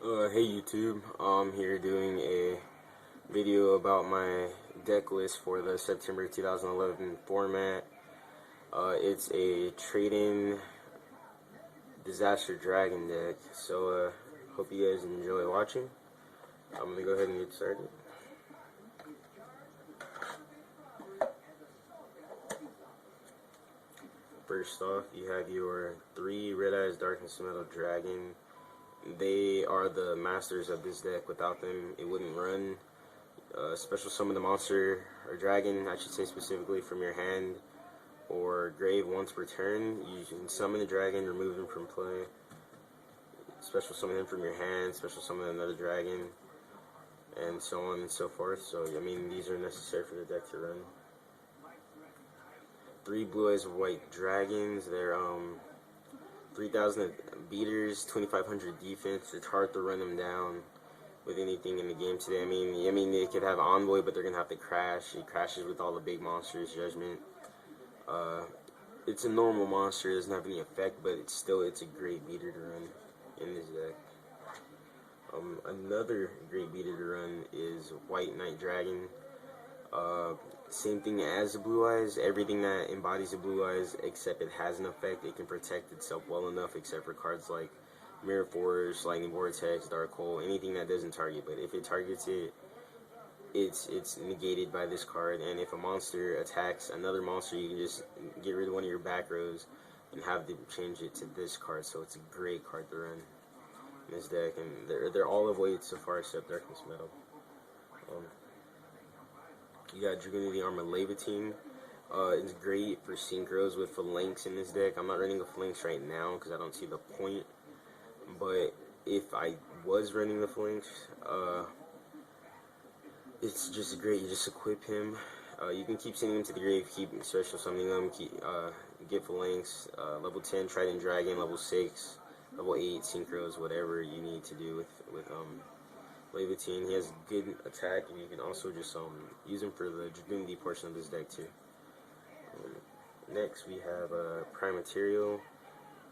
Hey YouTube, I'm here doing a video about my deck list for the September 2011 format. It's a Trident Disaster Dragon deck, so hope you guys enjoy watching. I'm gonna go ahead and get started. First off, you have your 3 Red Eyes Darkness Metal Dragon. They are the masters of this deck. Without them, it wouldn't run. Special summon the monster or dragon, I should say specifically, from your hand or grave once per turn. You can summon the dragon, remove them from play. Special summon him from your hand, special summon another dragon, and so on and so forth. So, I mean, these are necessary for the deck to run. 3 Blue Eyes White Dragons. They're 3,000 beaters, 2,500 defense. It's hard to run them down with anything in the game today. I mean, they could have Envoy, but they're gonna have to crash. It crashes with all the big monsters. Judgment. It's a normal monster. It doesn't have any effect, but it's a great beater to run in this deck. Another great beater to run is White Knight Dragon. Same thing as the Blue Eyes. Everything that embodies the Blue Eyes, except it has an effect. It can protect itself well enough, except for cards like Mirror Force, Lightning Vortex, Dark Hole, anything that doesn't target. But if it targets it, it's negated by this card. And if a monster attacks another monster, you can just get rid of one of your back rows and have them change it to this card. So it's a great card to run in this deck, and they're all of weight so far except Darkness Metal. You got Dragon Armor Levitine. It's great for synchros with phalanx in this deck. I'm not running a phalanx right now because I don't see the point. But if I was running the phalanx, it's just great. You just equip him. You can keep sending him to the grave, keep special summoning him, get phalanx, level 10 Trident Dragon, level 6, level 8 synchros, whatever you need to do with Levitine. He has good attack, and you can also just use him for the Dragoonity portion of this deck too. Next we have Prime Material.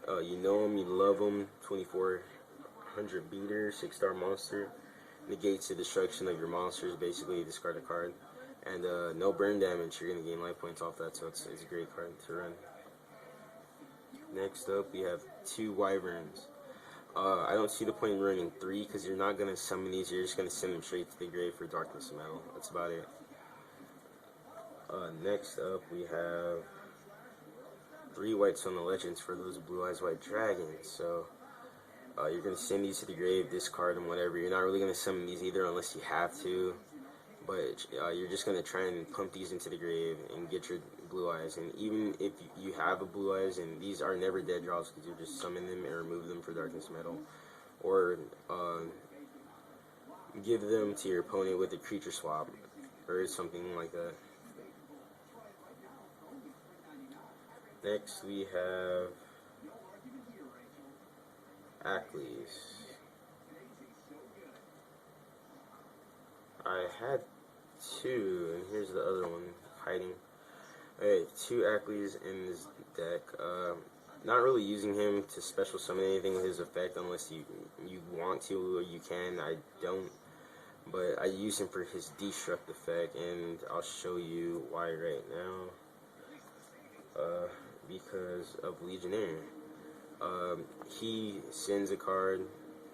You know him, you love him. 2,400 beater, 6-star monster. Negates the destruction of your monsters. Basically, discard a card, and no burn damage. You're gonna gain life points off that, so it's a great card to run. Next up, we have 2 Wyverns. I don't see the point in running 3 because you're not going to summon these. You're just going to send them straight to the grave for Darkness Metal. That's about it. Next up, we have 3 White Sun Legends for those Blue Eyes White Dragons. So you're going to send these to the grave, discard them, whatever. You're not really going to summon these either unless you have to. But you're just going to try and pump these into the grave and get your Blue Eyes. And even if you have a Blue Eyes, and these are never dead draws because you just summon them and remove them for Darkness Metal, or give them to your opponent with a creature swap or something like that. Next we have Acklys. I had 2, and here's the other one hiding. Alright, 2 Acklys in this deck. Not really using him to special summon anything with his effect unless you want to or you can. I don't, but I use him for his destruct effect, and I'll show you why right now. Because of Legionnaire. He sends a card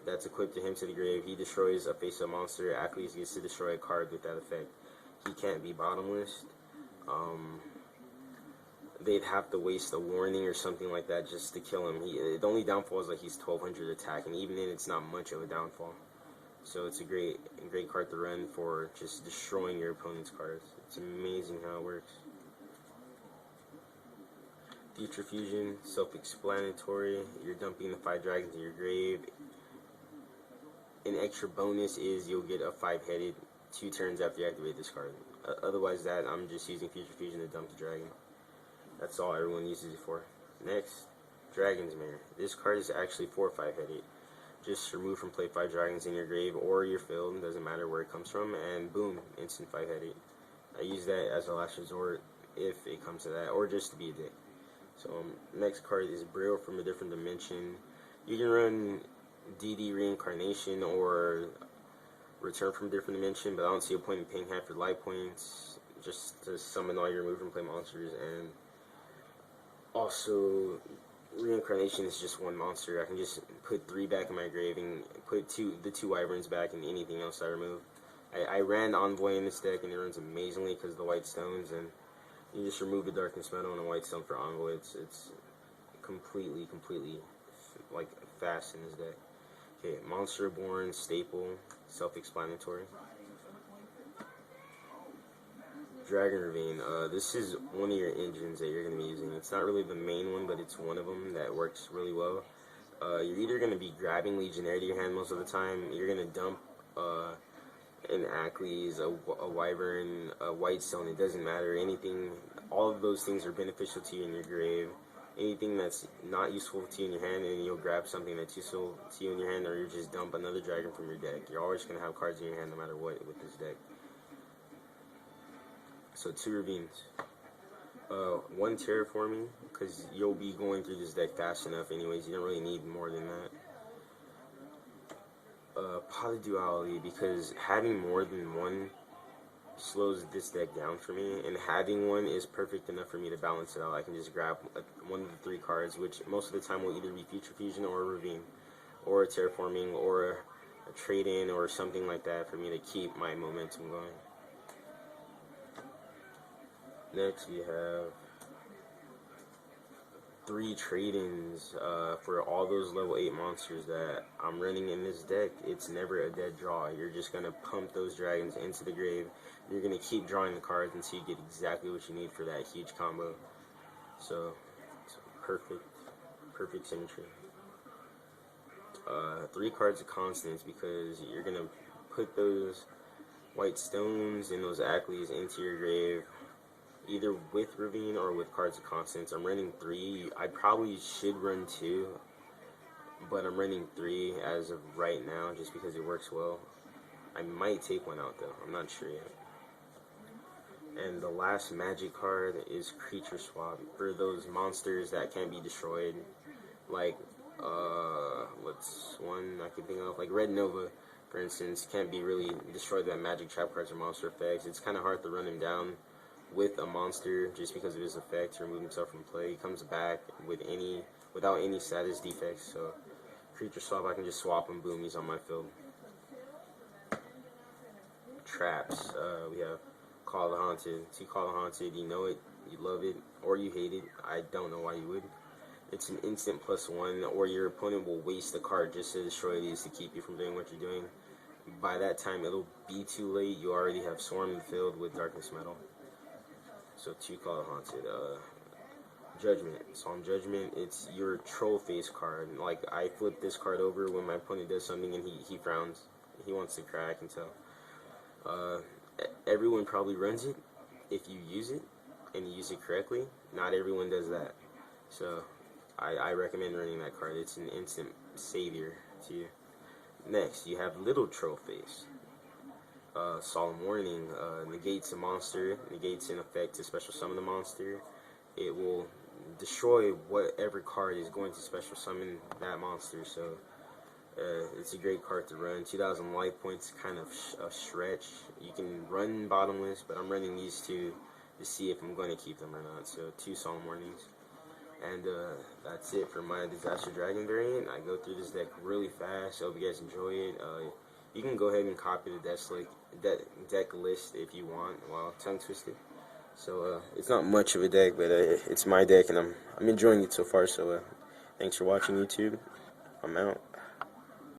that's equipped to him to the grave. He destroys a face-up monster. Acklys gets to destroy a card with that effect. He can't be bottomless. They'd have to waste a warning or something like that just to kill him. The only downfall is like he's 1,200 attack, and even then it's not much of a downfall. So it's a great card to run for just destroying your opponent's cards. It's amazing how it works. Future Fusion, self-explanatory. You're dumping the 5 dragons in your grave. An extra bonus is you'll get a 5-headed 2 turns after you activate this card. Otherwise that, I'm just using Future Fusion to dump the dragon. That's all everyone uses it for. Next, Dragon's Mare. This card is actually 4 or 5-headed. Just remove from play 5 dragons in your grave or your field, doesn't matter where it comes from, and boom, instant 5-headed. I use that as a last resort if it comes to that, or just to be a dick. So next card is Brionac from a different dimension. You can run DD reincarnation or return from a different dimension, but I don't see a point in paying half your life points just to summon all your move and play monsters. And also, reincarnation is just one monster. I can just put 3 back in my grave and put the two wyverns back and anything else I remove. I ran Envoy in this deck and it runs amazingly because of the white stones, and you just remove the darkness metal and a white stone for Envoy. It's completely like fast in this deck. Okay, Monster Born, staple, self-explanatory. Dragon Ravine, this is one of your engines that you're going to be using. It's not really the main one, but it's one of them that works really well. You're either going to be grabbing Legionnaire to your hand most of the time, you're going to dump an Ackley's, a Wyvern, a Whitestone, it doesn't matter, anything, all of those things are beneficial to you in your grave. Anything that's not useful to you in your hand, and you'll grab something that's useful to you in your hand, or you just dump another dragon from your deck. You're always going to have cards in your hand no matter what with this deck. So 2 Ravines. 1 Terraforming, because you'll be going through this deck fast enough anyways. You don't really need more than that. Pot of Duality, because having more than one slows this deck down for me, and having one is perfect enough for me to balance it out. I can just grab one of the 3 cards, which most of the time will either be Future Fusion or a Ravine, or a Terraforming, or a trade-in, or something like that for me to keep my momentum going. Next we have 3 trade-ins for all those level 8 monsters that I'm running in this deck. It's never a dead draw. You're just going to pump those dragons into the grave. You're going to keep drawing the cards until you get exactly what you need for that huge combo. So, it's perfect symmetry. 3 cards of constants, because you're going to put those white stones and those Ackley's into your grave, either with Ravine or with cards of constants. I'm running 3. I probably should run 2, but I'm running 3 as of right now just because it works well. I might take one out though, I'm not sure yet. And the last magic card is Creature Swap for those monsters that can't be destroyed. Like, what's one I can think of? Like Red Nova, for instance, can't be really destroyed by magic trap cards or monster effects. It's kind of hard to run him down with a monster just because of his effect to remove himself from play. He comes back without any status defects, so Creature Swap, I can just swap him, boom, he's on my field. Traps, we have Call the Haunted. See Call the Haunted, you know it, you love it, or you hate it. I don't know why you would. It's an instant +1, or your opponent will waste a card just to destroy these to keep you from doing what you're doing. By that time, it'll be too late. You already have swarmed the field with Darkness Metal. So 2 Call the Haunted. Judgment. Solemn Judgment, it's your troll face card. Like, I flip this card over when my opponent does something and he frowns. He wants to cry, I can tell. Everyone probably runs it if you use it and you use it correctly. Not everyone does that. So I recommend running that card. It's an instant savior to you. Next, you have Little Troll Face. Solemn Warning, negates a monster, negates an effect to special summon the monster. It will destroy whatever card is going to special summon that monster, so it's a great card to run. 2,000 life points, kind of a stretch. You can run Bottomless, but I'm running these 2 to see if I'm going to keep them or not, so 2 Solemn Warnings. And that's it for my Disaster Dragon variant. I go through this deck really fast. I hope you guys enjoy it. You can go ahead and copy the deck list if you want. Wow, tongue twisted. So it's not much of a deck, but it's my deck, and I'm enjoying it so far. So thanks for watching, YouTube. I'm out.